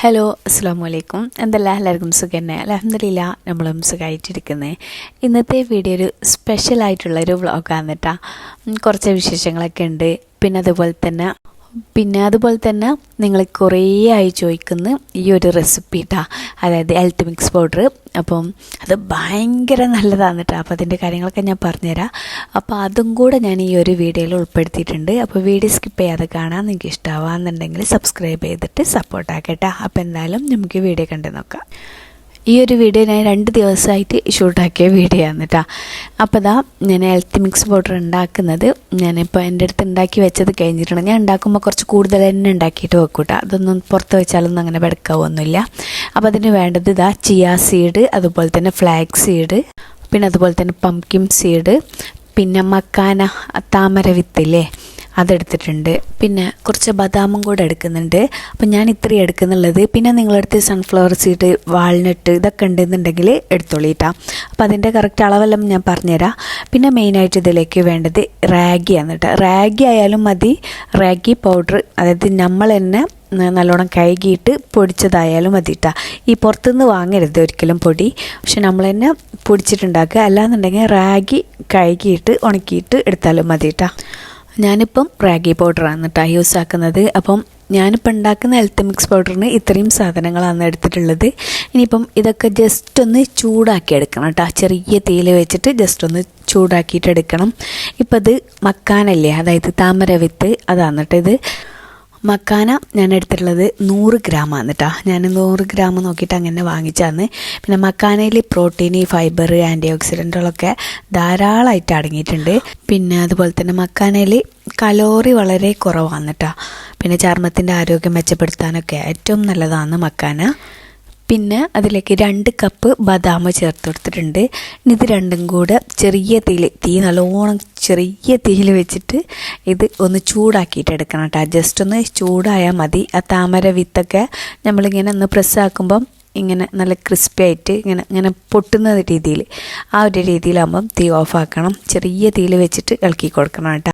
Hello അസ്സാം വലൈക്കും. എന്തെല്ലാം എല്ലാവർക്കും സുഖന്നെ? അൽഹംദുലില്ലാ നമ്മളും സുഖമായിട്ടിരിക്കുന്നത്. ഇന്നത്തെ വീഡിയോ ഒരു സ്പെഷ്യലായിട്ടുള്ളൊരു വ്ളോഗാണ് കേട്ടോ. കുറച്ച് വിശേഷങ്ങളൊക്കെ ഉണ്ട്. പിന്നെ അതുപോലെ തന്നെ നിങ്ങൾ കുറേ ആയി ചോദിക്കുന്ന ഈ ഒരു റെസിപ്പി കേട്ടോ, അതായത് ഹെൽത്ത് മിക്സ് പൗഡർ. അപ്പം അത് ഭയങ്കര നല്ലതാണ് കേട്ടോ. അപ്പോൾ അതിൻ്റെ കാര്യങ്ങളൊക്കെ ഞാൻ പറഞ്ഞുതരാം. അപ്പോൾ അതും കൂടെ ഞാൻ ഈ ഒരു വീഡിയോയിൽ ഉൾപ്പെടുത്തിയിട്ടുണ്ട്. അപ്പോൾ വീഡിയോ സ്കിപ്പ് ചെയ്യാതെ കാണാൻ നിങ്ങൾക്ക് ഇഷ്ടമാകുന്നുണ്ടെങ്കിൽ സബ്സ്ക്രൈബ് ചെയ്തിട്ട് സപ്പോർട്ടാക്കട്ടോ. അപ്പോൾ എന്തായാലും നമുക്ക് വീഡിയോ കണ്ടു നോക്കാം. ഈ ഒരു വീഡിയോ ഞാൻ 2 ദിവസമായിട്ട് ഷൂട്ടാക്കിയ വീഡിയോ ആണ് കേട്ടോ. അപ്പോൾ ഞാൻ ഹെൽത്ത് മിക്സ് പൗഡർ ഉണ്ടാക്കുന്നത് ഞാനിപ്പോൾ എൻ്റെ അടുത്ത് ഉണ്ടാക്കി വെച്ചത് കഴിഞ്ഞിട്ടുണ്ട്. ഞാൻ ഉണ്ടാക്കുമ്പോൾ കുറച്ച് കൂടുതൽ തന്നെ ഉണ്ടാക്കിയിട്ട് വെക്കും കേട്ടോ. അതൊന്നും പുറത്ത് വെച്ചാലൊന്നും അങ്ങനെ വെടുക്കാവൊന്നുമില്ല. അപ്പോൾ അതിന് വേണ്ടത് ചിയാ സീഡ്, അതുപോലെ തന്നെ ഫ്ലാക്സ് സീഡ്, പിന്നെ അതുപോലെ തന്നെ പംകിൻ സീഡ്, പിന്നെ മക്കാന താമര വിത്തില്ലേ അതെടുത്തിട്ടുണ്ട്. പിന്നെ കുറച്ച് ബദാമും കൂടെ എടുക്കുന്നുണ്ട്. അപ്പം ഞാൻ ഇത്രയും എടുക്കുന്നുള്ളത്. പിന്നെ നിങ്ങളടുത്ത് സൺഫ്ലവർ സീഡ്, വാൾനട്ട് ഇതൊക്കെ ഉണ്ടെന്നുണ്ടെങ്കിൽ എടുത്തോളിട്ടാ. അപ്പം അതിൻ്റെ കറക്റ്റ് അളവെല്ലാം ഞാൻ പറഞ്ഞുതരാം. പിന്നെ മെയിനായിട്ട് ഇതിലേക്ക് വേണ്ടത് റാഗിയാണ് കേട്ടോ. റാഗി ആയാലും മതി, റാഗി പൗഡർ, അതായത് നമ്മൾ തന്നെ നല്ലോണം കഴുകിയിട്ട് പൊടിച്ചതായാലും മതി കേട്ടോ. ഈ പുറത്തുനിന്ന് വാങ്ങരുത് ഒരിക്കലും പൊടി, പക്ഷെ നമ്മൾ തന്നെ പൊടിച്ചിട്ടുണ്ടാക്കുക. അല്ലാന്നുണ്ടെങ്കിൽ റാഗി കഴുകിയിട്ട് ഉണക്കിയിട്ട് എടുത്താലും മതി കേട്ടോ. ഞാനിപ്പം റാഗി പൗഡറാണ് കേട്ടോ യൂസ് ആക്കുന്നത്. അപ്പം ഞാനിപ്പോൾ ഉണ്ടാക്കുന്ന ഹെൽത്ത് മിക്സ് പൗഡറിന് ഇത്രയും സാധനങ്ങളാണ് എടുത്തിട്ടുള്ളത്. ഇനിയിപ്പം ഇതൊക്കെ ജസ്റ്റ് ഒന്ന് ചൂടാക്കി എടുക്കണം കേട്ടോ. ചെറിയ തീയിൽ വെച്ചിട്ട് ജസ്റ്റ് ഒന്ന് ചൂടാക്കിയിട്ട് എടുക്കണം. ഇപ്പം ഇത് മക്കാനല്ലേ, അതായത് താമര വിത്ത്, അതാണ് കേട്ടോ ഇത്. മക്കാന ഞാൻ എടുത്തിട്ടുള്ളത് 100 ഗ്രാമാണ് കേട്ടോ. ഞാൻ 100 ഗ്രാം നോക്കിയിട്ട് അങ്ങനെ വാങ്ങിച്ചാന്ന്. പിന്നെ മക്കാനയിൽ പ്രോട്ടീൻ, ഫൈബർ, ആൻറ്റി ഓക്സിഡൻറ്റുകളൊക്കെ ധാരാളമായിട്ട് അടങ്ങിയിട്ടുണ്ട്. പിന്നെ അതുപോലെ തന്നെ മക്കാനയിൽ കലോറി വളരെ കുറവാണ് കേട്ടോ. പിന്നെ ചർമ്മത്തിൻ്റെ ആരോഗ്യം മെച്ചപ്പെടുത്താനൊക്കെ ഏറ്റവും നല്ലതാണ് മക്കാന. പിന്നെ അതിലേക്ക് 2 കപ്പ് ബദാം ചേർത്ത് കൊടുത്തിട്ടുണ്ട്. ഇനി ഇത് രണ്ടും കൂടെ ചെറിയ തീ നല്ലോണം ചെറിയ തീയിൽ വെച്ചിട്ട് ഇത് ഒന്ന് ചൂടാക്കിയിട്ട് എടുക്കണം കേട്ടോ. ജസ്റ്റ് ഒന്ന് ചൂടായാൽ മതി. ആ താമര വിത്തൊക്കെ നമ്മളിങ്ങനെ ഒന്ന് പ്രസ്സാക്കുമ്പം ഇങ്ങനെ നല്ല ക്രിസ്പി ആയിട്ട് ഇങ്ങനെ പൊട്ടുന്ന രീതിയിൽ, ആ ഒരു രീതിയിലാകുമ്പം തീ ഓഫാക്കണം. ചെറിയ തീയിൽ വെച്ചിട്ട് ഇളക്കി കൊടുക്കണം കേട്ടോ.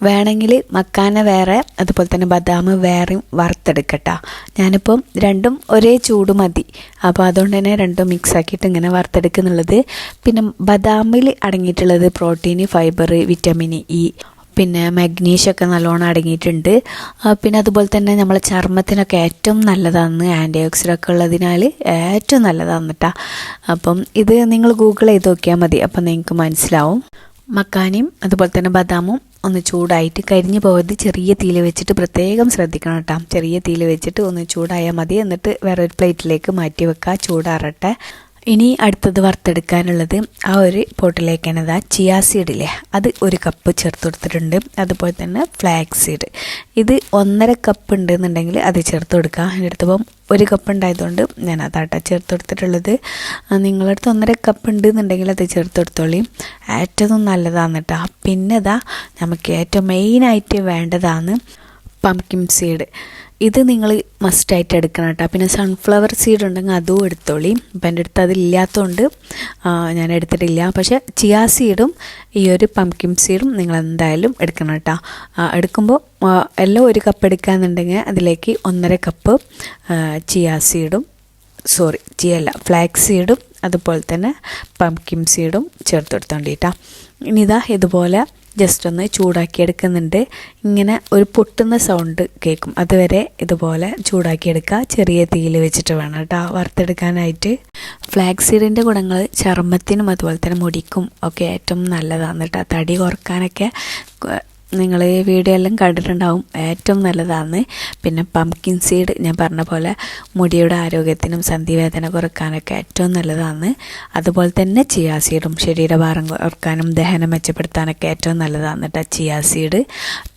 വേണമെങ്കിൽ മക്കാന വേറെ, അതുപോലെ തന്നെ ബദാം വേറെയും വറുത്തെടുക്കട്ടോ. ഞാനിപ്പം രണ്ടും ഒരേ ചൂട് മതി, അപ്പോൾ അതുകൊണ്ട് തന്നെ രണ്ടും മിക്സ് ആക്കിയിട്ട് ഇങ്ങനെ വറുത്തെടുക്കുന്നുള്ളത്. പിന്നെ ബദാമിൽ അടങ്ങിയിട്ടുള്ളത് പ്രോട്ടീൻ, ഫൈബർ, വിറ്റമിൻ ഇ, പിന്നെ മഗ്നീഷ്യമൊക്കെ നല്ലോണം അടങ്ങിയിട്ടുണ്ട്. പിന്നെ അതുപോലെ തന്നെ നമ്മളെ ചർമ്മത്തിനൊക്കെ ഏറ്റവും നല്ലതാണ്, ആൻറ്റി ഓക്സിഡൻ്റ് ഉള്ളതിനാൽ ഏറ്റവും നല്ലതാണ് കേട്ടോ. അപ്പം ഇത് നിങ്ങൾ ഗൂഗിൾ ചെയ്ത് നോക്കിയാൽ മതി, അപ്പം നിങ്ങൾക്ക് മനസ്സിലാവും. മക്കാനയും അതുപോലെ തന്നെ ബദാമും ഒന്ന് ചൂടായിട്ട് കരിഞ്ഞു പോകരുത്. ചെറിയ തീയിൽ വെച്ചിട്ട് പ്രത്യേകം ശ്രദ്ധിക്കണം കേട്ടോ. ചെറിയ തീയിൽ വെച്ചിട്ട് ഒന്ന് ചൂടായാൽ മതി. എന്നിട്ട് വേറൊരു പ്ലേറ്റിലേക്ക് മാറ്റി വെക്കുക, ചൂടാറട്ടെ. ഇനി അടുത്തത് വറുത്തെടുക്കാനുള്ളത് ആ ഒരു പോട്ടിലേക്ക് തന്നെ ചിയാ സീഡില്ലേ, അത് 1 കപ്പ് ചേർത്ത് കൊടുത്തിട്ടുണ്ട്. അതുപോലെ തന്നെ ഫ്ലാക്സ് സീഡ്, ഇത് 1.5 കപ്പ് ഉണ്ടെന്നുണ്ടെങ്കിൽ അത് ചേർത്ത് കൊടുക്കുക. എൻ്റെ അടുത്തപ്പം 1 കപ്പ് ഉണ്ടായതുകൊണ്ട് ഞാൻ അതാട്ടോ ചേർത്ത് കൊടുത്തിട്ടുള്ളത്. നിങ്ങളുടെ അടുത്ത് 1.5 കപ്പ് ഉണ്ടെന്നുണ്ടെങ്കിൽ അത് ചേർത്ത് കൊടുത്തോളി, ഏറ്റവും നല്ലതാണ് കേട്ടോ. പിന്നെ നമുക്ക് ഏറ്റവും മെയിനായിട്ട് വേണ്ടതാണ് പംകിൻ സീഡ്. ഇത് നിങ്ങൾ മസ്റ്റായിട്ട് എടുക്കണം കേട്ടോ. പിന്നെ സൺഫ്ലവർ സീഡ് ഉണ്ടെങ്കിൽ അതും എടുത്തോളി. അപ്പം എൻ്റെ അടുത്ത് അതില്ലാത്തതുകൊണ്ട് ഞാൻ എടുത്തിട്ടില്ല. പക്ഷേ ചിയാ സീഡും ഈ ഒരു പംകിൻ സീഡും നിങ്ങൾ എന്തായാലും എടുക്കണം കേട്ടോ. എടുക്കുമ്പോൾ എല്ലാം 1 കപ്പ് എടുക്കുകയെന്നുണ്ടെങ്കിൽ അതിലേക്ക് 1.5 കപ്പ് ഫ്ലാക്സ് സീഡും അതുപോലെ തന്നെ പംകിൻ സീഡും ചേർത്ത് കൊടുത്തോണ്ടിട്ടാ. ഇനി ഇതുപോലെ ജസ്റ്റ് ഒന്ന് ചൂടാക്കി എടുക്കുന്നുണ്ട്. ഇങ്ങനെ ഒരു പൊട്ടുന്ന സൗണ്ട് കേൾക്കും, അതുവരെ ഇതുപോലെ ചൂടാക്കിയെടുക്കുക. ചെറിയ തീയിൽ വെച്ചിട്ട് വേണം കേട്ടോ വറുത്തെടുക്കാനായിട്ട്. ഫ്ലാക്സ് സീഡിൻ്റെ ഗുണങ്ങൾ ചർമ്മത്തിനും അതുപോലെ തന്നെ മുടിക്കും ഒക്കെ ഏറ്റവും നല്ലതാണ് കേട്ടോ. തടി കുറക്കാനൊക്കെ നിങ്ങൾ ഈ വീഡിയോ എല്ലാം കണ്ടിട്ടുണ്ടാവും, ഏറ്റവും നല്ലതാണ്. പിന്നെ പംകിൻ സീഡ് ഞാൻ പറഞ്ഞ പോലെ മുടിയുടെ ആരോഗ്യത്തിനും സന്ധിവേദന കുറക്കാനൊക്കെ ഏറ്റവും നല്ലതാണ്. അതുപോലെ തന്നെ ചിയാ സീഡും ശരീരഭാരം കുറക്കാനും ദഹനം മെച്ചപ്പെടുത്താനൊക്കെ ഏറ്റവും നല്ലതാണ് കേട്ടോ ചിയാ സീഡ്.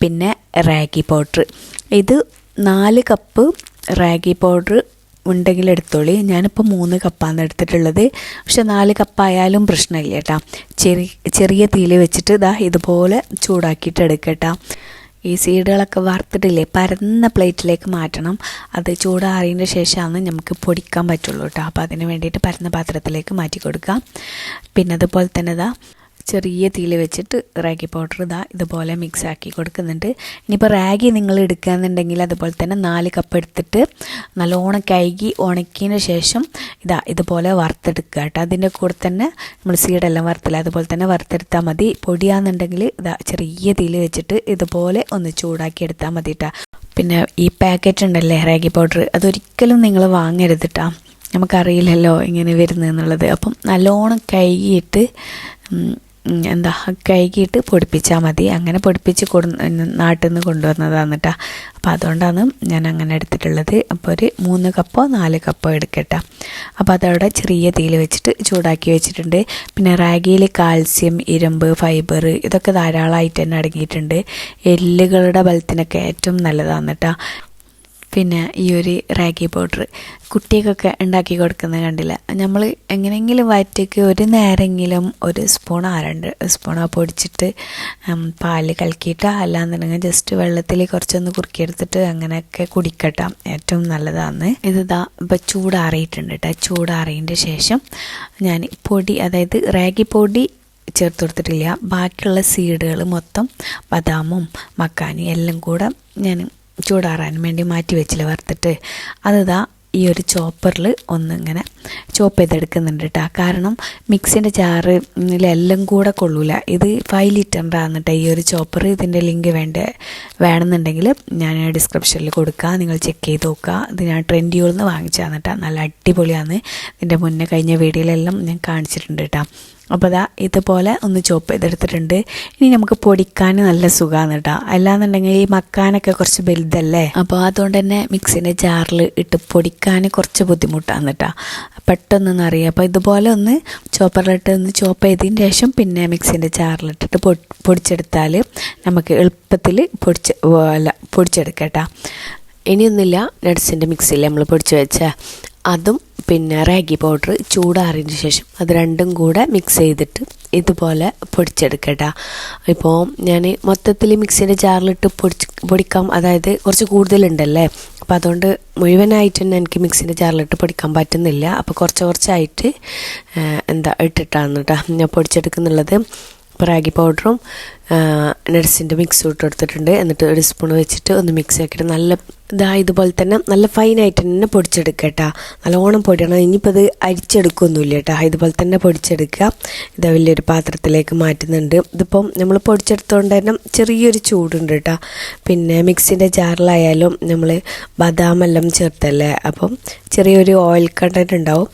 പിന്നെ റാഗി പൗഡർ, ഇത് 4 കപ്പ് റാഗി പൗഡർ ഉണ്ടെങ്കിൽ എടുത്തോളി. ഞാനിപ്പോൾ 3 കപ്പാണ് എടുത്തിട്ടുള്ളത്. പക്ഷെ 4 കപ്പായാലും പ്രശ്നമില്ല കേട്ടോ. ചെറിയ തീയിൽ വെച്ചിട്ട് ഇതുപോലെ ചൂടാക്കിയിട്ട് എടുക്കട്ടോ. ഈ സീഡുകളൊക്കെ വറുത്തിട്ടില്ലേ പരന്ന പ്ലേറ്റിലേക്ക് മാറ്റണം. അത് ചൂടാറിയതിന് ശേഷമാണ് നമുക്ക് പൊടിക്കാൻ പറ്റുള്ളൂ കേട്ടോ. അപ്പോൾ അതിന് വേണ്ടിയിട്ട് പരന്ന പാത്രത്തിലേക്ക് മാറ്റി കൊടുക്കാം. പിന്നെ അതുപോലെ തന്നെ ചെറിയ തീയിൽ വെച്ചിട്ട് റാഗി പൗഡർ ഇതുപോലെ മിക്സ് ആക്കി കൊടുക്കുന്നുണ്ട്. ഇനിയിപ്പോൾ റാഗി നിങ്ങൾ എടുക്കുകയെന്നുണ്ടെങ്കിൽ അതുപോലെ തന്നെ 4 കപ്പ് എടുത്തിട്ട് നല്ലോണം കഴുകി ഉണക്കിയതിന് ശേഷം ഇതുപോലെ വറുത്തെടുക്കുക കേട്ടോ. അതിൻ്റെ കൂടെ തന്നെ നമ്മൾ സീഡെല്ലാം വറുത്തില്ല, അതുപോലെ തന്നെ വറുത്തെടുത്താൽ മതി. പൊടിയാണെന്നുണ്ടെങ്കിൽ ചെറിയ തീയിൽ വെച്ചിട്ട് ഇതുപോലെ ഒന്ന് ചൂടാക്കി എടുത്താൽ മതി കേട്ടോ. പിന്നെ ഈ പാക്കറ്റ് ഉണ്ടല്ലേ റാഗി പൗഡർ, അതൊരിക്കലും നിങ്ങൾ വാങ്ങരുത് കേട്ടോ. നമുക്കറിയില്ലല്ലോ ഇങ്ങനെ വരുന്നതെന്നുള്ളത്. അപ്പം നല്ലോണം കഴുകിയിട്ട് കഴുകിയിട്ട് പൊടിപ്പിച്ചാൽ മതി. അങ്ങനെ പൊടിപ്പിച്ച് നാട്ടിൽ നിന്ന് കൊണ്ടുവന്നതാണ് കേട്ടോ. അപ്പോൾ അതുകൊണ്ടാണ് ഞാൻ അങ്ങനെ എടുത്തിട്ടുള്ളത്. അപ്പോൾ ഒരു 3 കപ്പോ 4 കപ്പോ എടുക്കട്ടെ. അപ്പോൾ അതവിടെ ചെറിയ തീയിൽ വെച്ചിട്ട് ചൂടാക്കി വെച്ചിട്ടുണ്ട്. പിന്നെ റാഗിയിൽ കാൽസ്യം, ഇരുമ്പ്, ഫൈബർ ഇതൊക്കെ ധാരാളമായിട്ട് തന്നെ അടങ്ങിയിട്ടുണ്ട്. എല്ലുകളുടെ ബലത്തിനൊക്കെ ഏറ്റവും നല്ലതാണ് കേട്ടോ. പിന്നെ ഈ ഒരു റാഗി പൗഡർ കുട്ടികൾക്കൊക്കെ ഉണ്ടാക്കി കൊടുക്കുന്നത് കണ്ടില്ല. നമ്മൾ എങ്ങനെയെങ്കിലും വയറ്റേക്ക് ഒരു നേരമെങ്കിലും ഒരു സ്പൂണോ 2 സ്പൂണോ പൊടിച്ചിട്ട് പാല് കലക്കിയിട്ട്, അല്ലാന്നുണ്ടെങ്കിൽ ജസ്റ്റ് വെള്ളത്തിൽ കുറച്ചൊന്ന് കുറുക്കിയെടുത്തിട്ട് അങ്ങനെയൊക്കെ കുടിക്കട്ടെ, ഏറ്റവും നല്ലതാണ്. ഇപ്പോൾ ചൂടാറിയിട്ടുണ്ട് കേട്ടോ. ചൂടാറിയതിൻ്റെ ശേഷം ഞാൻ പൊടി, അതായത് റാഗി പൊടി ചേർത്ത് കൊടുത്തിട്ടില്ല. ബാക്കിയുള്ള സീഡുകൾ മൊത്തം ബദാമും മക്കാനും എല്ലാം കൂടെ ഞാൻ ചൂടാറാൻ വേണ്ടി മാറ്റി വെച്ചില്ല വറുത്തിട്ട്. ഈ ഒരു ചോപ്പറിൽ ഒന്നിങ്ങനെ ചോപ്പ് ചെയ്തെടുക്കുന്നുണ്ട് കേട്ടോ. കാരണം മിക്സിൻ്റെ ജാറിലെല്ലാം കൂടെ കൊള്ളൂല. ഇത് 5 ലിറ്ററിൻ്റെ ആണ് കേട്ടോ ഈ ഒരു ചോപ്പർ. ഇതിൻ്റെ ലിങ്ക് വേണമെന്നുണ്ടെങ്കിൽ ഞാൻ ഡിസ്ക്രിപ്ഷനിൽ കൊടുക്കാം, നിങ്ങൾ ചെക്ക് ചെയ്ത് നോക്കുക. ഇത് ഞാൻ ട്രെൻഡിയോളിൽ നിന്ന് വാങ്ങിച്ചതാണ് കേട്ടോ. നല്ല അടിപൊളിയാണ്. ഇതിൻ്റെ മുന്നേ കഴിഞ്ഞ വീഡിയോയിലെല്ലാം ഞാൻ കാണിച്ചിട്ടുണ്ട് കേട്ടോ. അപ്പോൾ ഇതുപോലെ ഒന്ന് ചോപ്പ് ചെയ്തെടുത്തിട്ടുണ്ട്. ഇനി നമുക്ക് പൊടിക്കാൻ നല്ല സുഖമാണ് കേട്ടോ. അല്ലാന്നുണ്ടെങ്കിൽ ഈ മക്കാനൊക്കെ കുറച്ച് വലുതല്ലേ, അപ്പോൾ അതുകൊണ്ട് തന്നെ മിക്സിൻ്റെ ജാറിൽ ഇട്ട് പൊടിക്കാൻ കുറച്ച് ബുദ്ധിമുട്ടാണ് കേട്ടോ, പെട്ടെന്നൊന്നും അറിയാം. അപ്പോൾ ഇതുപോലെ ഒന്ന് ചോപ്പറിലിട്ട് ഒന്ന് ചോപ്പ് ചെയ്തതിന് ശേഷം പിന്നെ മിക്സിൻ്റെ ജാറിലിട്ടിട്ട് പൊടിച്ചെടുത്താൽ നമുക്ക് എളുപ്പത്തിൽ പൊടിച്ചെടുക്കാം കേട്ടോ. ഇനിയൊന്നുമില്ല, നട്ട്സിൻ്റെ മിക്സിയിൽ നമ്മൾ പൊടിച്ച് വെച്ച അതും പിന്നെ റാഗി പൗഡർ ചൂടാറിയതിന് ശേഷം അത് രണ്ടും കൂടെ മിക്സ് ചെയ്തിട്ട് ഇതുപോലെ പൊടിച്ചെടുക്കട്ടോ. ഇപ്പോൾ ഞാൻ മൊത്തത്തിൽ മിക്സിൻ്റെ ജാറിലിട്ട് പൊടിക്കാം, അതായത് കുറച്ച് കൂടുതലുണ്ടല്ലേ. അപ്പോൾ അതുകൊണ്ട് മുഴുവനായിട്ട് തന്നെ എനിക്ക് മിക്സിൻ്റെ ജാറിലിട്ട് പൊടിക്കാൻ പറ്റുന്നില്ല. അപ്പോൾ കുറച്ചായിട്ട് ഇട്ടിട്ടാണ് കേട്ടോ ഞാൻ പൊടിച്ചെടുക്കുന്നുള്ളത്. ഇപ്പോൾ റാഗി പൗഡറും നട്ട്സിൻ്റെ മിക്സും ഇട്ട് കൊടുത്തിട്ടുണ്ട്. എന്നിട്ട് ഒരു സ്പൂൺ വെച്ചിട്ട് ഒന്ന് മിക്സ് ആക്കിയിട്ട് നല്ല ഇതുപോലെ തന്നെ നല്ല ഫൈനായിട്ട് തന്നെ പൊടിച്ചെടുക്കുക. നല്ലോണം പൊടിയണം. ഇനിയിപ്പോൾ ഇത് അരിച്ചെടുക്കൊന്നുമില്ല കേട്ടോ, ഇതുപോലെ തന്നെ പൊടിച്ചെടുക്കുക. വലിയൊരു പാത്രത്തിലേക്ക് മാറ്റുന്നുണ്ട്. ഇതിപ്പം നമ്മൾ പൊടിച്ചെടുത്തുകൊണ്ട് തന്നെ ചെറിയൊരു ചൂടുണ്ട് കേട്ടോ. പിന്നെ മിക്സിൻ്റെ ജാറിലായാലും നമ്മൾ ബദാമെല്ലാം ചേർത്തല്ലേ, അപ്പം ചെറിയൊരു ഓയിൽ കണ്ടൻറ്റ് ഉണ്ടാവും.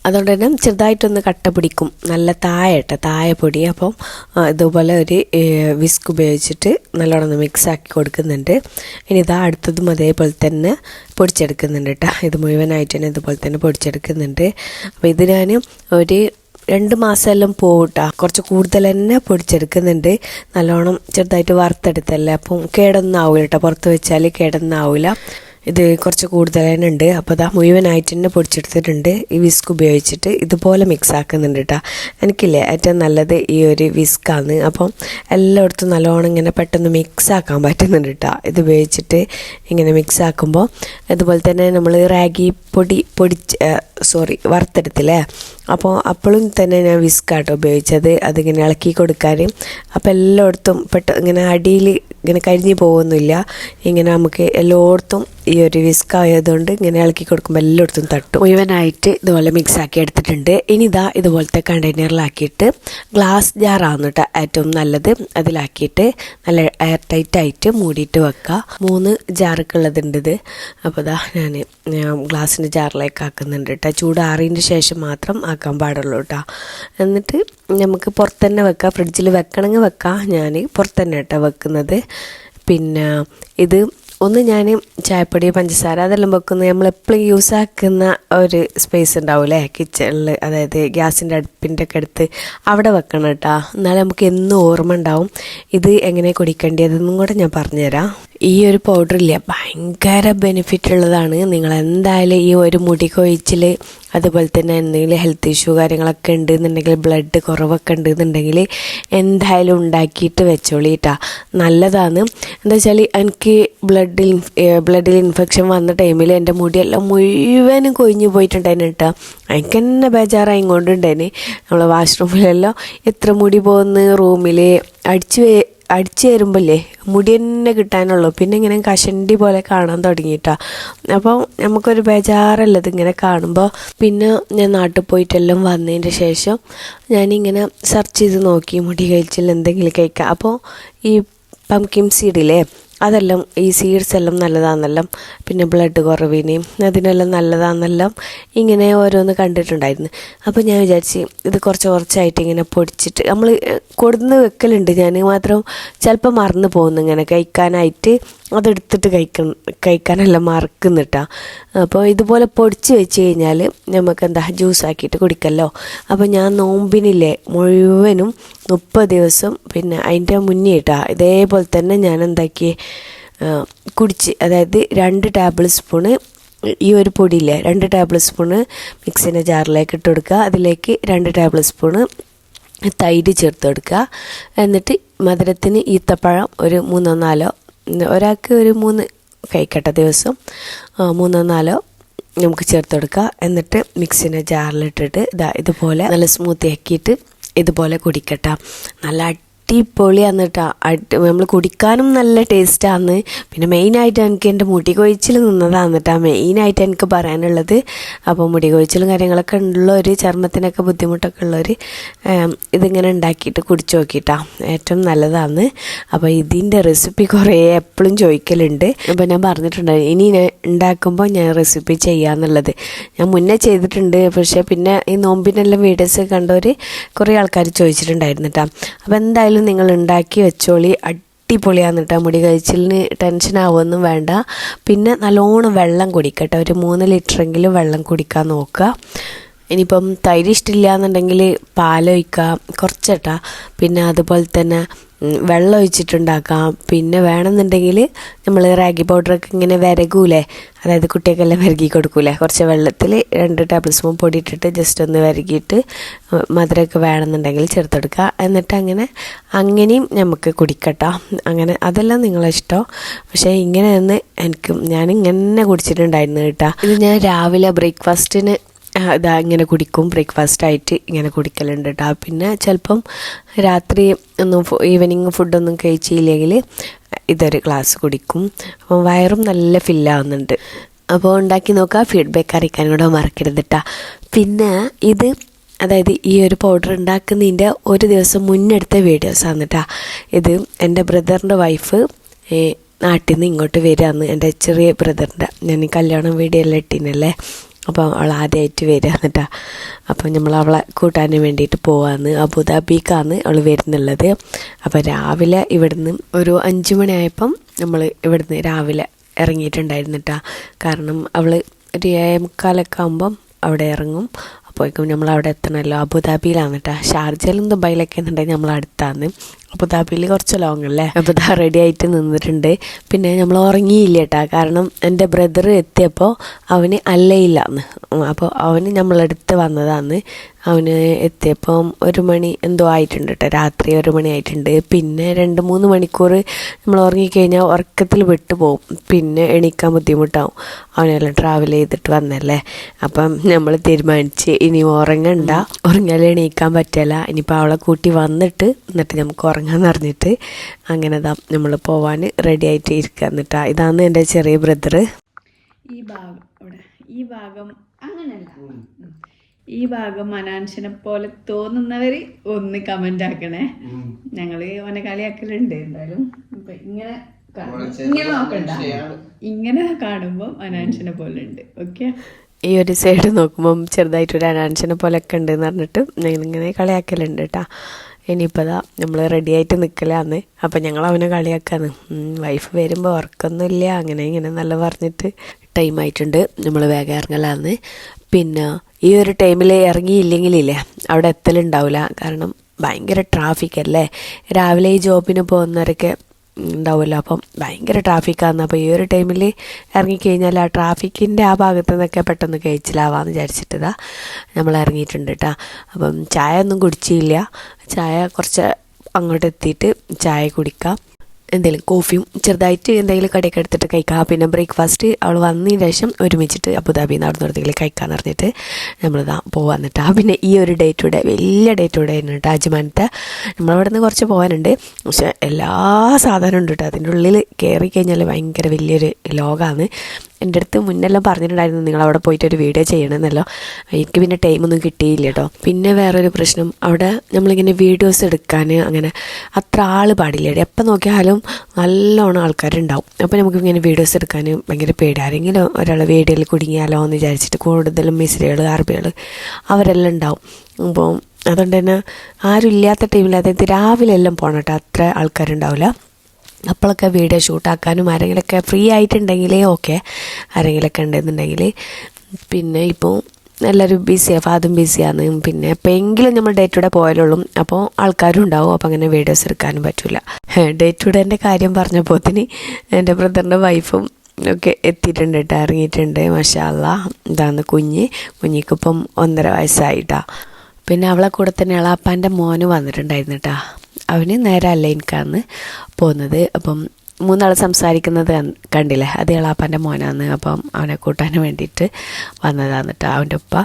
അതുകൊണ്ട് തന്നെ ചെറുതായിട്ടൊന്ന് കട്ട പിടിക്കും. നല്ല താഴെ പൊടി. അപ്പം ഇതുപോലെ ഒരു വിസ്ക് ഉപയോഗിച്ചിട്ട് നല്ലോണം ഒന്ന് മിക്സ് ആക്കി കൊടുക്കുന്നുണ്ട്. ഇനി അടുത്തതും അതേപോലെ തന്നെ പൊടിച്ചെടുക്കുന്നുണ്ട് കേട്ടോ. ഇത് മുഴുവനായിട്ട് തന്നെ ഇതുപോലെ തന്നെ പൊടിച്ചെടുക്കുന്നുണ്ട്. അപ്പോൾ ഇത് ഞാൻ ഒരു 2 മാസമെല്ലാം പോകട്ടാ, കുറച്ച് കൂടുതൽ തന്നെ പൊടിച്ചെടുക്കുന്നുണ്ട്. നല്ലോണം ചെറുതായിട്ട് വറുത്തെടുത്തല്ലേ, അപ്പം കേടൊന്നും ആവില്ല കേട്ടോ. പുറത്ത് വെച്ചാൽ കേടൊന്നും ആവില്ല. ഇത് കുറച്ച് കൂടുതൽ തന്നെ ഉണ്ട്. അപ്പോൾ മുഴുവനായിട്ട് തന്നെ പൊടിച്ചെടുത്തിട്ടുണ്ട്. ഈ വിസ്ക് ഉപയോഗിച്ചിട്ട് ഇതുപോലെ മിക്സ് ആക്കുന്നുണ്ട് കേട്ടോ. എനിക്കില്ലേ ഏറ്റവും നല്ലത് ഈ ഒരു വിസ്കാണ്. അപ്പം എല്ലായിടത്തും നല്ലോണം ഇങ്ങനെ പെട്ടെന്ന് മിക്സ് ആക്കാൻ പറ്റുന്നുണ്ട് കേട്ടോ ഇത് ഉപയോഗിച്ചിട്ട്. ഇങ്ങനെ മിക്സ് ആക്കുമ്പോൾ അതുപോലെ തന്നെ നമ്മൾ റാഗി വറുത്തെടുത്തില്ലേ, അപ്പോൾ അപ്പോഴും തന്നെ ഞാൻ വിസ്കാട്ടോ ഉപയോഗിച്ചത്, അതിങ്ങനെ ഇളക്കി കൊടുക്കാൻ. അപ്പോൾ എല്ലായിടത്തും ഇങ്ങനെ അടിയിൽ ഇങ്ങനെ കരിഞ്ഞു പോകുന്നില്ല. ഇങ്ങനെ നമുക്ക് എല്ലായിടത്തും ഈ ഒരു വിസ്ക് ആയതുകൊണ്ട് ഇങ്ങനെ ഇളക്കി കൊടുക്കുമ്പോൾ എല്ലായിടത്തും തട്ടും. മുഴുവനായിട്ട് ഇതുപോലെ മിക്സ് ആക്കി എടുത്തിട്ടുണ്ട്. ഇനി ഇതുപോലത്തെ കണ്ടെയ്നറിലാക്കിയിട്ട് ഗ്ലാസ് ജാറാണ് കേട്ടോ ഏറ്റവും നല്ലത്. അതിലാക്കിയിട്ട് നല്ല എയർ ടൈറ്റായിട്ട് മൂടിയിട്ട് വെക്കുക. 3 ജാറൊക്കെയുള്ളതുണ്ട് ഇത്. അപ്പോൾ ഞാൻ ഗ്ലാസിൻ്റെ ജാറിലേക്ക് ആക്കുന്നുണ്ട് കേട്ടോ. ചൂടാറിയതിൻ്റെ ശേഷം മാത്രം ആക്കാൻ പാടുള്ളൂ കേട്ടോ. എന്നിട്ട് നമുക്ക് പുറത്ത് തന്നെ വെക്കാം, ഫ്രിഡ്ജിൽ വെക്കണമെങ്കിൽ വെക്കാം. ഞാൻ പുറത്ത് തന്നെ കേട്ടോ വെക്കുന്നത്. പിന്നെ ഇത് ഒന്ന് ഞാൻ ചായപ്പൊടി, പഞ്ചസാര അതെല്ലാം വെക്കുന്നത് നമ്മളെപ്പോഴും യൂസ് ആക്കുന്ന ഒരു സ്പേസ് ഉണ്ടാവില്ലേ കിച്ചണിൽ, അതായത് ഗ്യാസിൻ്റെ അടുപ്പിൻ്റെ ഒക്കെ അടുത്ത് അവിടെ വെക്കണം കേട്ടോ. എന്നാലും നമുക്ക് എന്നും ഓർമ്മ ഉണ്ടാവും ഇത് എങ്ങനെ കുടിക്കേണ്ടതെന്നും കൂടെ ഞാൻ പറഞ്ഞുതരാം. ഈ ഒരു പൗഡറില്ലേ ഭയങ്കര ബെനിഫിറ്റ് ഉള്ളതാണ്. നിങ്ങൾ എന്തായാലും ഈ ഒരു മുടി കൊഴിച്ചിൽ, അതുപോലെ തന്നെ എന്തെങ്കിലും ഹെൽത്ത് ഇഷ്യൂ കാര്യങ്ങളൊക്കെ ഉണ്ടെന്നുണ്ടെങ്കിൽ, ബ്ലഡ് കുറവൊക്കെ ഉണ്ടെന്നുണ്ടെങ്കിൽ എന്തായാലും ഉണ്ടാക്കിയിട്ട് വെച്ചോളിട്ടാ, നല്ലതാണ്. എന്താ വെച്ചാൽ എനിക്ക് ബ്ലഡിൽ ഇൻഫെക്ഷൻ വന്ന ടൈമിൽ എൻ്റെ മുടിയെല്ലാം മുഴുവനും കൊഴിഞ്ഞു പോയിട്ടുണ്ടായിരുന്നു കേട്ടോ. എനിക്ക് തന്നെ ബേജാറായി കൊണ്ടുണ്ടായിന്. നമ്മൾ വാഷ്റൂമിലെല്ലാം എത്ര മുടി പോകുന്ന റൂമിൽ അടിച്ചു വരുമ്പോഴല്ലേ മുടി തന്നെ കിട്ടാനുള്ളൂ. പിന്നെ ഇങ്ങനെ കഷണ്ടി പോലെ കാണാൻ തുടങ്ങിയിട്ടാ. അപ്പോൾ നമുക്കൊരു ബേജാറല്ലത് ഇങ്ങനെ കാണുമ്പോൾ. പിന്നെ ഞാൻ നാട്ടിൽ പോയിട്ടെല്ലാം വന്നതിൻ്റെ ശേഷം ഞാനിങ്ങനെ സെർച്ച് ചെയ്ത് നോക്കി മുടി കഴിച്ചിൽ എന്തെങ്കിലും കഴിക്കാം. അപ്പോൾ ഈ പംകിൻ സീഡില്ലേ അതെല്ലാം, ഈ സീഡ്സ് എല്ലാം നല്ലതാണെന്നെല്ലാം, പിന്നെ ബ്ലഡ് കുറവിന് അതിനെല്ലാം നല്ലതാണെന്നെല്ലാം ഇങ്ങനെ ഓരോന്ന് കണ്ടിട്ടുണ്ടായിരുന്നു. അപ്പോൾ ഞാൻ വിചാരിച്ച് ഇത് കുറച്ചായിട്ട് ഇങ്ങനെ പൊടിച്ചിട്ട് നമ്മൾ കൊടുന്ന് വെക്കലുണ്ട്. ഞാൻ മാത്രം ചിലപ്പോൾ മറന്നു പോകുന്നു ഇങ്ങനെ കഴിക്കാനായിട്ട്, അതെടുത്തിട്ട് കഴിക്കാനെല്ലാം മറക്കുന്നിട്ടാ. അപ്പോൾ ഇതുപോലെ പൊടിച്ച് വെച്ച് കഴിഞ്ഞാൽ നമുക്ക് എന്താ ജ്യൂസാക്കിയിട്ട് കുടിക്കല്ലോ. അപ്പോൾ ഞാൻ നോമ്പിനില്ലേ മുഴുവനും 30 ദിവസം, പിന്നെ അതിൻ്റെ മുന്നേ ഇട്ടാ ഇതേപോലെ തന്നെ ഞാൻ എന്താക്കി കുടിച്ച്, അതായത് 2 ടേബിൾ സ്പൂണ് ഈ ഒരു പൊടിയില്ലേ 2 ടേബിൾ സ്പൂണ് മിക്സിൻ്റെ ജാറിലേക്ക് ഇട്ട് കൊടുക്കുക. അതിലേക്ക് 2 ടേബിൾ സ്പൂണ് തൈര് ചേർത്ത് കൊടുക്കുക. എന്നിട്ട് മധുരത്തിന് ഈത്തപ്പഴം ഒരു 3-4, ഒരാൾക്ക് ഒരു 3 കഴിക്കട്ടെ ദിവസം, 3-4 നമുക്ക് ചേർത്ത് കൊടുക്കുക. എന്നിട്ട് മിക്സിൻ്റെ ജാറിലിട്ടിട്ട് ഇതുപോലെ നല്ല സ്മൂത്തി ആക്കിയിട്ട് ഇതുപോലെ കുടിക്കട്ടെ. നല്ല അടിപൊളിയാന്ന് കേട്ടോ. നമ്മൾ കുടിക്കാനും നല്ല ടേസ്റ്റാന്ന്. പിന്നെ മെയിനായിട്ട് എനിക്ക് എൻ്റെ മുടി കൊഴിച്ചിൽ നിന്നതാണ് കേട്ടോ മെയിനായിട്ട് എനിക്ക് പറയാനുള്ളത്. അപ്പോൾ മുടി കൊഴിച്ചിലും കാര്യങ്ങളൊക്കെ ഉള്ളവർ, ചർമ്മത്തിനൊക്കെ ബുദ്ധിമുട്ടൊക്കെ ഉള്ളവർ ഇതിങ്ങനെ ഉണ്ടാക്കിയിട്ട് കുടിച്ചു നോക്കിയിട്ടാ, ഏറ്റവും നല്ലതാണ്. അപ്പോൾ ഇതിൻ്റെ റെസിപ്പി കുറേ എപ്പോഴും ചോദിക്കലുണ്ട്. അപ്പോൾ ഞാൻ പറഞ്ഞിട്ടുണ്ട് ഇനി ഉണ്ടാക്കുമ്പോൾ ഞാൻ റെസിപ്പി ചെയ്യാന്നുള്ളത്. ഞാൻ മുന്നേ ചെയ്തിട്ടുണ്ട്, പക്ഷേ പിന്നെ ഈ നോമ്പിനെല്ലാം വീഡിയോസ് കണ്ടവർ കുറേ ആൾക്കാർ ചോദിച്ചിട്ടുണ്ടായിരുന്നു കേട്ടോ. അപ്പോൾ എന്തായാലും നിങ്ങൾ ഉണ്ടാക്കി വെച്ചോളി, അടിപൊളിയാന്ന് കേട്ടോ. മുടി കഴിച്ചിലിന് ടെൻഷൻ ആവുമൊന്നും വേണ്ട. പിന്നെ നല്ലോണം വെള്ളം കുടിക്കട്ടെ, ഒരു 3 ലിറ്ററെങ്കിലും വെള്ളം കുടിക്കാൻ നോക്കുക. ഇനിയിപ്പം തൈര് ഇഷ്ടമില്ല എന്നുണ്ടെങ്കിൽ പാലൊഴിക്കാം കുറച്ചേട്ടാ. പിന്നെ അതുപോലെ തന്നെ വെള്ളം ഒഴിച്ചിട്ടുണ്ടാക്കാം. പിന്നെ വേണമെന്നുണ്ടെങ്കിൽ നമ്മൾ റാഗി പൗഡറൊക്കെ ഇങ്ങനെ വിരകൂലേ, അതായത് കുട്ടിയൊക്കെല്ലാം വിരകി കൊടുക്കൂലേ, കുറച്ച് വെള്ളത്തിൽ 2 ടേബിൾ സ്പൂൺ പൊടി ഇട്ടിട്ട് ജസ്റ്റ് ഒന്ന് വിരകിയിട്ട് മധുരമൊക്കെ വേണമെന്നുണ്ടെങ്കിൽ ചേർത്തെടുക്കുക. എന്നിട്ട് അങ്ങനെയും നമുക്ക് കുടിക്കട്ടോ. അങ്ങനെ അതെല്ലാം നിങ്ങളെ ഇഷ്ടം. പക്ഷേ ഇങ്ങനെയൊന്ന് ഞാനിങ്ങനെ കുടിച്ചിട്ടുണ്ടായിരുന്നു കേട്ടോ. ഇത് ഞാൻ രാവിലെ ബ്രേക്ക്ഫാസ്റ്റിന് ഇങ്ങനെ കുടിക്കും, ബ്രേക്ക്ഫാസ്റ്റായിട്ട് ഇങ്ങനെ കുടിക്കലുണ്ട് കേട്ടോ. പിന്നെ ചിലപ്പം രാത്രി ഈവനിങ് ഫുഡൊന്നും കഴിച്ചില്ലെങ്കിൽ ഇതൊരു ഗ്ലാസ് കുടിക്കും. അപ്പം വയറും നല്ല ഫില്ലാവുന്നുണ്ട്. അപ്പോൾ ഉണ്ടാക്കി നോക്കുക, ഫീഡ്ബാക്ക് അറിയിക്കാൻ കൂടെ മറക്കരുത് കേട്ടോ. പിന്നെ അതായത് ഈ ഒരു പൗഡർ ഉണ്ടാക്കുന്നതിൻ്റെ ഒരു ദിവസം മുന്നെടുത്ത വീഡിയോസാണ് കേട്ടോ. ഇത് എൻ്റെ ബ്രദറിൻ്റെ വൈഫ് നാട്ടിൽ നിന്ന് ഇങ്ങോട്ട് വരികയെന്ന്, എൻ്റെ ചെറിയ ബ്രദറിൻ്റെ, ഞാൻ ഈ കല്യാണം വീഡിയോ എല്ലാം ഇട്ടിനല്ലേ. അപ്പോൾ അവൾ ആദ്യമായിട്ട് വരിക എന്നിട്ടാ. അപ്പം നമ്മൾ അവളെ കൂട്ടാൻ വേണ്ടിയിട്ട് പോവാന്ന്, അബുദാബിക്കാണ് അവൾ വരുന്നുള്ളത്. അപ്പോൾ രാവിലെ ഇവിടുന്ന് ഒരു 5 മണിയായപ്പം നമ്മൾ ഇവിടുന്ന് രാവിലെ ഇറങ്ങിയിട്ടുണ്ടായിരുന്നു കേട്ടോ. കാരണം അവൾ ഒരു 7:45 ആകുമ്പം അവിടെ ഇറങ്ങും. അപ്പോഴേക്കും നമ്മൾ അവിടെ എത്തണമല്ലോ. അബുദാബിയിലാണ് കേട്ടോ. ഷാർജയിലും ദുബായിലൊക്കെ എന്നുണ്ടെങ്കിൽ നമ്മൾ അടുത്താണ്. അബുദാബിയിൽ കുറച്ച് ലോങ് അല്ലേ. അപ്പോൾ റെഡി ആയിട്ട് നിന്നിട്ടുണ്ട്. പിന്നെ നമ്മൾ ഉറങ്ങിയില്ല കേട്ടോ. കാരണം എൻ്റെ ബ്രദർ എത്തിയപ്പോൾ അവന് അല്ലയില്ലാന്ന്. അപ്പോൾ അവന് നമ്മളടുത്ത് വന്നതാണ്. അവന് എത്തിയപ്പം 1 മണി എന്തോ ആയിട്ടുണ്ട് കേട്ടോ, രാത്രി 1 മണി ആയിട്ടുണ്ട്. പിന്നെ 2-3 മണിക്കൂർ നമ്മൾ ഉറങ്ങിക്കഴിഞ്ഞാൽ ഉറക്കത്തിൽ വിട്ടുപോകും, പിന്നെ എണീക്കാൻ ബുദ്ധിമുട്ടാവും. അവനെല്ലാം ട്രാവൽ ചെയ്തിട്ട് വന്നല്ലേ. അപ്പം നമ്മൾ തീരുമാനിച്ച് ഇനി ഉറങ്ങിയാൽ എണീക്കാൻ പറ്റില്ല. ഇനിയിപ്പോൾ അവളെ കൂട്ടി എന്നിട്ട് നമുക്ക് ഉറങ്ങാന്ന് പറഞ്ഞിട്ട് അങ്ങനെ നമ്മൾ പോവാൻ റെഡി ആയിട്ട് ഇരിക്കുക. എന്നിട്ടാ ഇതാണ് എൻ്റെ ചെറിയ ബ്രദർ. ഈ ഭാഗം അനാൻഷനെ പോലെ തോന്നുന്നവർ ഒന്ന് കമന്റ് ആക്കണേ. ഞങ്ങള് ഓനെ കളിയാക്കലുണ്ട്. എന്തായാലും ഇങ്ങനെ നോക്കണ്ട, ഇങ്ങനെ കാണുമ്പോൾ അനാൻഷനെ പോലെ ഉണ്ട്. ഓക്കെ, ഈ ഒരു സൈഡ് നോക്കുമ്പം ചെറുതായിട്ടൊരു അനാൻഷനെ പോലെയൊക്കെ ഉണ്ടെന്ന് പറഞ്ഞിട്ട് ഞങ്ങളിങ്ങനെ കളിയാക്കലുണ്ട് കേട്ടോ. ഇനിയിപ്പോൾ നമ്മൾ റെഡി ആയിട്ട് നിൽക്കലാന്ന്. അപ്പം ഞങ്ങൾ അവനെ കളിയാക്കാന്ന്. വൈഫ് വരുമ്പോൾ ഉറക്കൊന്നുമില്ല, ഇങ്ങനെ നല്ല പറഞ്ഞിട്ട് ടൈമായിട്ടുണ്ട്, നമ്മൾ വേഗം ഇറങ്ങലാന്ന്. പിന്നെ ഈ ഒരു ടൈമിൽ ഇറങ്ങിയില്ലെങ്കിലില്ലേ അവിടെ എത്തലുണ്ടാവില്ല. കാരണം ഭയങ്കര ട്രാഫിക് അല്ലേ. രാവിലെ ഈ ജോബിന് പോകുന്നവരൊക്കെ ഉണ്ടാവുമല്ലോ, അപ്പം ഭയങ്കര ട്രാഫിക്കാണ്. അപ്പോൾ ഈ ഒരു ടൈമിൽ ഇറങ്ങിക്കഴിഞ്ഞാൽ ആ ട്രാഫിക്കിൻ്റെ ആ ഭാഗത്ത് നിന്നൊക്കെ പെട്ടെന്ന് കഴിച്ചിലാവാമെന്ന് വിചാരിച്ചിട്ടതാ നമ്മൾ ഇറങ്ങിയിട്ടുണ്ട് കേട്ടോ. അപ്പം ചായ ഒന്നും കുടിച്ചില്ല, ചായ കുറച്ച് അങ്ങോട്ട് എത്തിയിട്ട് ചായ കുടിക്കാം, എന്തെങ്കിലും കോഫിയും ചെറുതായിട്ട് എന്തെങ്കിലും കടിയൊക്കെ എടുത്തിട്ട് കഴിക്കാം. പിന്നെ ബ്രേക്ക്ഫാസ്റ്റ് അവൾ വന്നതിന് ശേഷം ഒരുമിച്ചിട്ട് അബുദാബിയിൽ നിന്ന് അവിടെ എന്തെങ്കിലും കഴിക്കാമെന്ന് പറഞ്ഞിട്ട് നമ്മളിതാ പോകാന്നിട്ടാ. പിന്നെ ഈ ഒരു ഡേറ്റൂടെ വലിയ ഡേറ്റൂടെ ആയിരുന്നു കേട്ടോ അജ്മാനത്തെ. നമ്മളവിടെ നിന്ന് കുറച്ച് പോകാനുണ്ട്, പക്ഷെ എല്ലാ സാധനവും ഉണ്ട് കേട്ടോ. അതിൻ്റെ ഉള്ളിൽ കയറി കഴിഞ്ഞാൽ ഭയങ്കര വലിയൊരു ലോകമാണ്. എൻ്റെ അടുത്ത് മുന്നെല്ലാം പറഞ്ഞിട്ടുണ്ടായിരുന്നു നിങ്ങളവിടെ പോയിട്ട് ഒരു വീഡിയോ ചെയ്യണമെന്നല്ലോ. എനിക്ക് പിന്നെ ടൈമൊന്നും കിട്ടിയില്ല കേട്ടോ. പിന്നെ വേറൊരു പ്രശ്നം, അവിടെ നമ്മളിങ്ങനെ വീഡിയോസ് എടുക്കാൻ അങ്ങനെ അത്ര ആൾ പാടില്ല. എപ്പം നോക്കിയാലും നല്ലോണം ആൾക്കാരുണ്ടാവും. അപ്പോൾ നമുക്കിങ്ങനെ വീഡിയോസ് എടുക്കാൻ ഭയങ്കര പേടി. ആരെങ്കിലും ഒരാൾ വീഡിയോയിൽ കുടുങ്ങിയാലോ എന്ന് വിചാരിച്ചിട്ട് കൂടുതലും മിസ്രികൾ അറബികൾ അവരെല്ലാം ഉണ്ടാവും. അപ്പോൾ അതുകൊണ്ട് തന്നെ ആരും ഇല്ലാത്ത ടൈമിൽ, അതായത് രാവിലെ എല്ലാം പോകണം കേട്ടോ, അത്ര ആൾക്കാരുണ്ടാവില്ല. അപ്പോഴൊക്കെ വീഡിയോ ഷൂട്ടാക്കാനും ആരെങ്കിലുമൊക്കെ ഫ്രീ ആയിട്ടുണ്ടെങ്കിലേ ഓക്കെ, ആരെങ്കിലുമൊക്കെ ഉണ്ടെന്നുണ്ടെങ്കിൽ. പിന്നെ ഇപ്പോൾ എല്ലാവരും ബിസിയാണ്, ഫാദും ബിസിയാണ്. പിന്നെ എപ്പോഴെങ്കിലും നമ്മൾ ഡേ ടു ഡേ പോയാലുള്ളൂ, അപ്പോൾ ആൾക്കാരും ഉണ്ടാവും. അപ്പോൾ അങ്ങനെ വീഡിയോസ് എടുക്കാനും പറ്റില്ല. ഡേ ടു ഡേൻ്റെ കാര്യം പറഞ്ഞപ്പോഴത്തേന് എൻ്റെ ബ്രദറിൻ്റെ വൈഫും ഒക്കെ എത്തിയിട്ടുണ്ട് കേട്ടോ, ഇറങ്ങിയിട്ടുണ്ട്. മാഷാ അല്ലാഹ്. ഇതാണ് കുഞ്ഞിക്കിപ്പം 1.5 വയസ്സായിട്ടാ. പിന്നെ അവളെ കൂടെ തന്നെ അപ്പാൻ്റെ മോന് വന്നിട്ടുണ്ടായിരുന്നു കേട്ടോ. അവന് നേരെ അല്ലൈൻക്കാണ് പോകുന്നത്. അപ്പം 3 ആൾ സംസാരിക്കുന്നത് കണ്ടില്ലേ, അത് ഇളാപ്പാൻ്റെ മോനാണ്. അപ്പം അവനെ കൂട്ടാൻ വേണ്ടിയിട്ട് വന്നതാണ് കേട്ടോ അവൻ്റെ ഉപ്പ.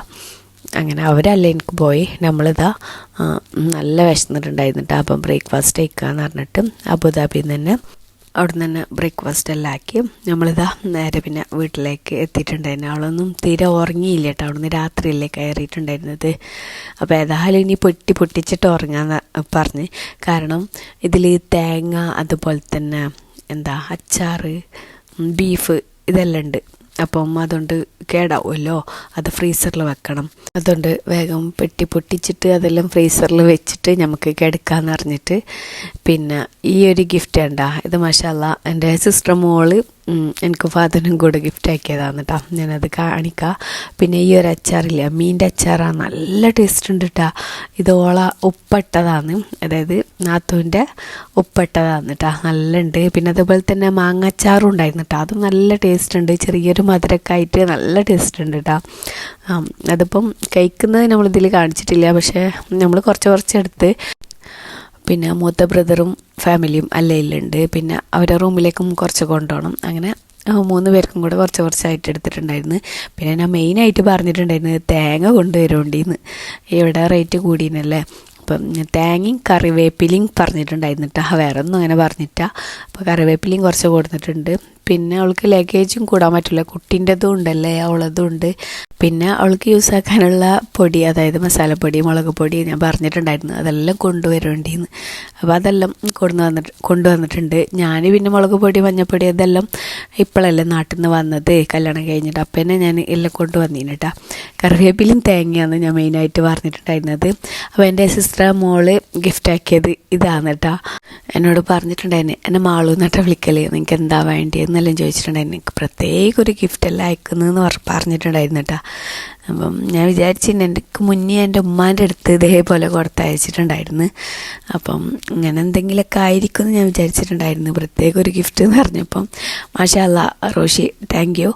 അങ്ങനെ അവരല്ലൈൻക്ക് പോയി. നമ്മളിതാ നല്ല വിശന്നിട്ടുണ്ടായിരുന്നു കേട്ടോ. അപ്പം ബ്രേക്ക്ഫാസ്റ്റ് കഴിക്കാമെന്ന് പറഞ്ഞിട്ട് അബുദാബിയിൽ നിന്ന് തന്നെ അവിടെ നിന്ന് തന്നെ ബ്രേക്ക്ഫാസ്റ്റ് എല്ലാം ആക്കി നമ്മളിതാ നേരെ പിന്നെ വീട്ടിലേക്ക് എത്തിയിട്ടുണ്ടായിരുന്നു. അവളൊന്നും തീരെ ഉറങ്ങിയില്ല കേട്ടോ, അവിടുന്ന് രാത്രിയല്ലേ കയറിയിട്ടുണ്ടായിരുന്നത്. അപ്പോൾ ഏതായാലും ഇനി പൊട്ടിച്ചിട്ട് ഉറങ്ങാന്ന് പറഞ്ഞ്, കാരണം ഇതിൽ തേങ്ങ അതുപോലെ തന്നെ അച്ചാറ്, ബീഫ് ഇതെല്ലാം ഉണ്ട്. അപ്പം അതുകൊണ്ട് കേടാവുമല്ലോ, അത് ഫ്രീസറിൽ വെക്കണം. അതുകൊണ്ട് വേഗം പൊട്ടിച്ചിട്ട് അതെല്ലാം ഫ്രീസറിൽ വെച്ചിട്ട് നമുക്ക് കിടക്കാമെന്ന് പറഞ്ഞിട്ട് പിന്നെ ഈ ഒരു ഗിഫ്റ്റ് ഉണ്ടാ, ഇത് മാഷാ അല്ലാ എൻ്റെ സിസ്റ്റർ മോള് എനിക്ക് ഫാദറിനും കൂടെ ഗിഫ്റ്റ് ആക്കിയതാണ് കേട്ടോ. ഞാനത് കാണിക്കാം. പിന്നെ ഈ ഒരു അച്ചാറില്ല, മീൻ്റെ അച്ചാറാണ്, നല്ല ടേസ്റ്റ് ഉണ്ട് കേട്ടോ. ഇത് ഓള ഉപ്പിട്ടതാണ്, അതായത് നാത്തൂൻ്റെ ഉപ്പിട്ടതാണ് കേട്ടോ, നല്ല ഉണ്ട്. പിന്നെ അതുപോലെ തന്നെ മാങ്ങ അച്ചാറും ഉണ്ടായിരുന്നു കേട്ടോ, അതും നല്ല ടേസ്റ്റ് ഉണ്ട്. ചെറിയൊരു മധുരമൊക്കെ ആയിട്ട് നല്ല ടേസ്റ്റ് ഉണ്ട് കേട്ടോ. അതിപ്പം കഴിക്കുന്നത് നമ്മളിതിൽ കാണിച്ചിട്ടില്ല, പക്ഷേ നമ്മൾ കുറച്ച് എടുത്ത്. പിന്നെ മൂത്ത ബ്രദറും ഫാമിലിയും അല്ലയിലുണ്ട്. പിന്നെ അവരുടെ റൂമിലേക്കും കുറച്ച് കൊണ്ടുപോകണം. അങ്ങനെ 3 പേർക്കും കൂടെ കുറച്ചായിട്ട് എടുത്തിട്ടുണ്ടായിരുന്നു. പിന്നെ ഞാൻ മെയിനായിട്ട് പറഞ്ഞിട്ടുണ്ടായിരുന്നു തേങ്ങ കൊണ്ടുവരുന്നുണ്ടെന്ന്. ഇവിടെ റേറ്റ് കൂടിയെന്നല്ലേ, അപ്പം തേങ്ങയും കറിവേപ്പിലയും പറഞ്ഞിട്ടുണ്ടായിരുന്നു കേട്ടോ, വേറെ ഒന്നും അങ്ങനെ പറഞ്ഞിട്ടാ. അപ്പോൾ കറിവേപ്പിലയും കുറച്ച് കൊടുത്തിട്ടുണ്ട്. പിന്നെ അവൾക്ക് ലഗേജും കൂടാൻ പറ്റില്ല, കുട്ടീൻ്റെതും ഉണ്ടല്ലേ, അവളതും ഉണ്ട്. പിന്നെ അവൾക്ക് യൂസ് ആക്കാനുള്ള പൊടി, അതായത് മസാലപ്പൊടി, മുളക് പൊടി ഞാൻ പറഞ്ഞിട്ടുണ്ടായിരുന്നു, അതെല്ലാം കൊണ്ടുവരേണ്ടിന്ന്. അപ്പോൾ അതെല്ലാം കൊണ്ടുവന്നിട്ടുണ്ട്. ഞാൻ പിന്നെ മുളക് പൊടി, മഞ്ഞൾപ്പൊടി അതെല്ലാം ഇപ്പോഴല്ലേ നാട്ടിൽ നിന്ന് വന്നത്, കല്യാണം കഴിഞ്ഞിട്ട്. അപ്പം തന്നെ ഞാൻ എല്ലാം കൊണ്ടുവന്നിന് കേട്ടോ. കറിവേപ്പിലും തേങ്ങയാണ് ഞാൻ മെയിനായിട്ട് പറഞ്ഞിട്ടുണ്ടായിരുന്നത്. അപ്പോൾ എൻ്റെ സിസ്റ്റർ മോള് ഗിഫ്റ്റ് ആക്കിയത് ഇതാണ് കേട്ടോ. എന്നോട് പറഞ്ഞിട്ടുണ്ടായിരുന്നു, എന്നെ മാളു എന്നിട്ട് വിളിക്കല്, നിങ്ങൾക്ക് എന്താ വേണ്ടിയെന്നെല്ലാം ചോദിച്ചിട്ടുണ്ടായിരുന്നു. എനിക്ക് പ്രത്യേക ഒരു ഗിഫ്റ്റെല്ലാം അയക്കുന്നതെന്ന് പറഞ്ഞിട്ടുണ്ടായിരുന്നു കേട്ടോ. അപ്പം ഞാൻ വിചാരിച്ചിട്ടുണ്ട്, എനിക്ക് മുന്നേ എൻ്റെ ഉമ്മാൻ്റെ അടുത്ത് ഇതേപോലെ കൊടുത്തയച്ചിട്ടുണ്ടായിരുന്നു. അപ്പം ഇങ്ങനെ എന്തെങ്കിലുമൊക്കെ ആയിരിക്കും എന്ന് ഞാൻ വിചാരിച്ചിട്ടുണ്ടായിരുന്നു, പ്രത്യേക ഒരു ഗിഫ്റ്റ് എന്ന് പറഞ്ഞപ്പം. മാഷാ അല്ലാ, റോഷി താങ്ക് യു.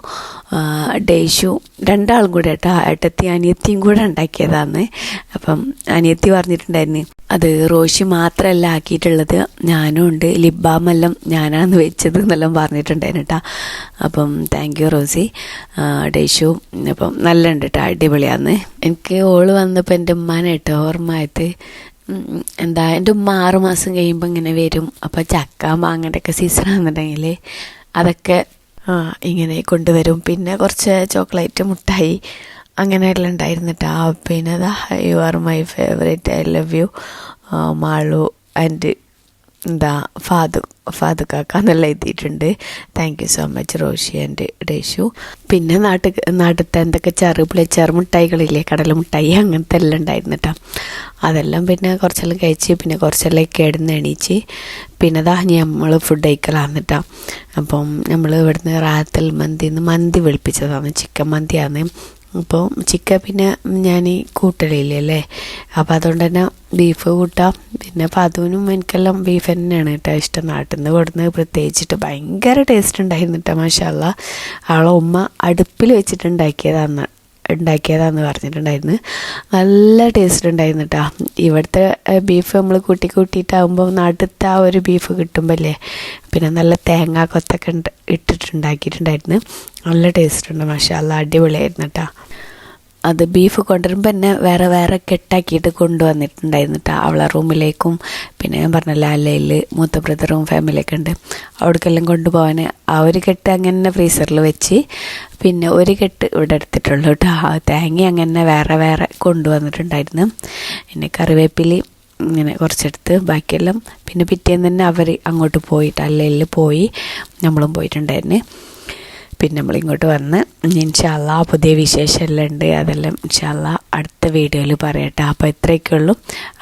ഡേഷു 2 ആളും കൂടെ കേട്ടോ, ഏട്ടത്തി അനിയത്തിയും കൂടെ ഉണ്ടാക്കിയതാണ്. അപ്പം അനിയത്തി പറഞ്ഞിട്ടുണ്ടായിരുന്നു അത് റോഷി മാത്രമല്ല ആക്കിയിട്ടുള്ളത്, ഞാനും ഉണ്ട്, ലിബാമെല്ലാം ഞാനാണ് വെച്ചത് എന്നെല്ലാം പറഞ്ഞിട്ടുണ്ടായിരുന്നു കേട്ടോ. അപ്പം താങ്ക് യു റോസി, ഡേഷു. അപ്പം നല്ല ഉണ്ട് കേട്ടോ, അടിപൊളിയാന്ന്. എനിക്ക് ഓള് വന്നപ്പോൾ എൻ്റെ ഉമ്മാനെ കേട്ടോ ഓർമ്മയായിട്ട്. എൻ്റെ ഉമ്മ 6 മാസം കഴിയുമ്പോൾ ഇങ്ങനെ വരും. അപ്പോൾ ചക്ക മാങ്ങൻ്റെ ഒക്കെ സീസൺ ആണെന്നുണ്ടെങ്കിൽ അതൊക്കെ ഇങ്ങനെ കൊണ്ടുവരും. പിന്നെ കുറച്ച് ചോക്ലേറ്റ്, മുട്ടായി അങ്ങനെയെല്ലാം ഉണ്ടായിരുന്നു കേട്ടോ. പിന്നെ അതാ you are my favourite, I love you Malu and Fadu കാക്ക എന്നെല്ലാം എഴുതിയിട്ടുണ്ട്. Thank you so much Roshi and Deshu. പിന്നെ നാട്ടിലത്തെ എന്തൊക്കെ ചെറുമുട്ടായികളില്ലേ, കടലമുട്ടായി അങ്ങനത്തെ എല്ലാം ഉണ്ടായിരുന്നു കേട്ടോ. അതെല്ലാം പിന്നെ കുറച്ചെല്ലാം കഴിച്ച്, പിന്നെ കുറച്ചെല്ലാം കിടന്ന് എണീച്ച്. പിന്നെ അതാ നമ്മൾ ഫുഡ് കഴിക്കലാന്ന് കേട്ടോ. അപ്പം നമ്മൾ ഇവിടുന്ന് റാത്തൽ മന്തി വിളിപ്പിച്ചതാണ്, ചിക്കൻ മന്തിയാണ്. അപ്പോൾ ചിക്കൻ പിന്നെ ഞാൻ കൂട്ടലില്ലല്ലേ, അപ്പോൾ അതുകൊണ്ട് തന്നെ ബീഫ് കൂട്ടാം. പിന്നെ പതുവിനും എനിക്കെല്ലാം ബീഫ് തന്നെയാണ് കേട്ടോ ഇഷ്ടം. നാട്ടിൽ നിന്ന് കൊടുന്ന് പ്രത്യേകിച്ചിട്ട് ഭയങ്കര ടേസ്റ്റ് ഉണ്ടായിരുന്നു കേട്ടോ. മാഷാ അല്ലാ, അവളെ ഉമ്മ അടുപ്പിൽ വെച്ചിട്ട് ഉണ്ടാക്കിയതാന്ന് പറഞ്ഞിട്ടുണ്ടായിരുന്നു. നല്ല ടേസ്റ്റ് ഉണ്ടായിരുന്നു കേട്ടോ. ഇവിടുത്തെ ബീഫ് നമ്മൾ കൂട്ടിയിട്ടാകുമ്പോൾ നാട്ടിലത്തെ ആ ഒരു ബീഫ് കിട്ടുമ്പോഴല്ലേ, പിന്നെ നല്ല തേങ്ങ കൊത്തൊക്കെ ഇട്ടിട്ടുണ്ടാക്കിയിട്ടുണ്ടായിരുന്നു. നല്ല ടേസ്റ്റ് ഉണ്ട് മാഷാ അല്ലാ, അടിപൊളിയായിരുന്നു കേട്ടോ. അത് ബീഫ് കൊണ്ടുവരുമ്പോൾ തന്നെ വേറെ വേറെ കെട്ടാക്കിയിട്ട് കൊണ്ടുവന്നിട്ടുണ്ടായിരുന്നു കേട്ടോ അവളെ റൂമിലേക്കും. പിന്നെ ഞാൻ പറഞ്ഞല്ലോ അല്ലയിൽ മൂത്ത ബ്രദറും ഫാമിലിയൊക്കെ ഉണ്ട്, അവിടേക്കെല്ലാം കൊണ്ടുപോകാൻ ആ ഒരു കെട്ട് അങ്ങനെ ഫ്രീസറിൽ വെച്ച്, പിന്നെ ഒരു കെട്ട് ഇവിടെ എടുത്തിട്ടുള്ളൂ കേട്ടോ. തേങ്ങ അങ്ങനെ വേറെ വേറെ കൊണ്ടുവന്നിട്ടുണ്ടായിരുന്നു. പിന്നെ കറിവേപ്പിലി ഇങ്ങനെ കുറച്ചെടുത്ത് ബാക്കിയെല്ലാം പിന്നെ പിറ്റേന്ന് തന്നെ അവർ അങ്ങോട്ട് പോയിട്ട് അല്ലയിൽ പോയി, നമ്മളും പോയിട്ടുണ്ടായിരുന്നു. പിന്നെ നമ്മളിങ്ങോട്ട് വന്ന് ഇൻഷാ അല്ലാ പുതിയ വിശേഷമെല്ലാം ഉണ്ട്, അതെല്ലാം ഇൻഷാ അല്ലാ അടുത്ത വീഡിയോയിൽ പറയട്ടെ. അപ്പോൾ ഇത്രയൊക്കെ ഉള്ളൂ.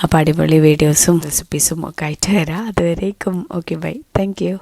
അപ്പോൾ അടിപൊളി വീഡിയോസും റെസിപ്പീസും ഒക്കെ ആയിട്ട് വരാം. അതുവരേക്കും ഓക്കെ, ബൈ, താങ്ക് യു.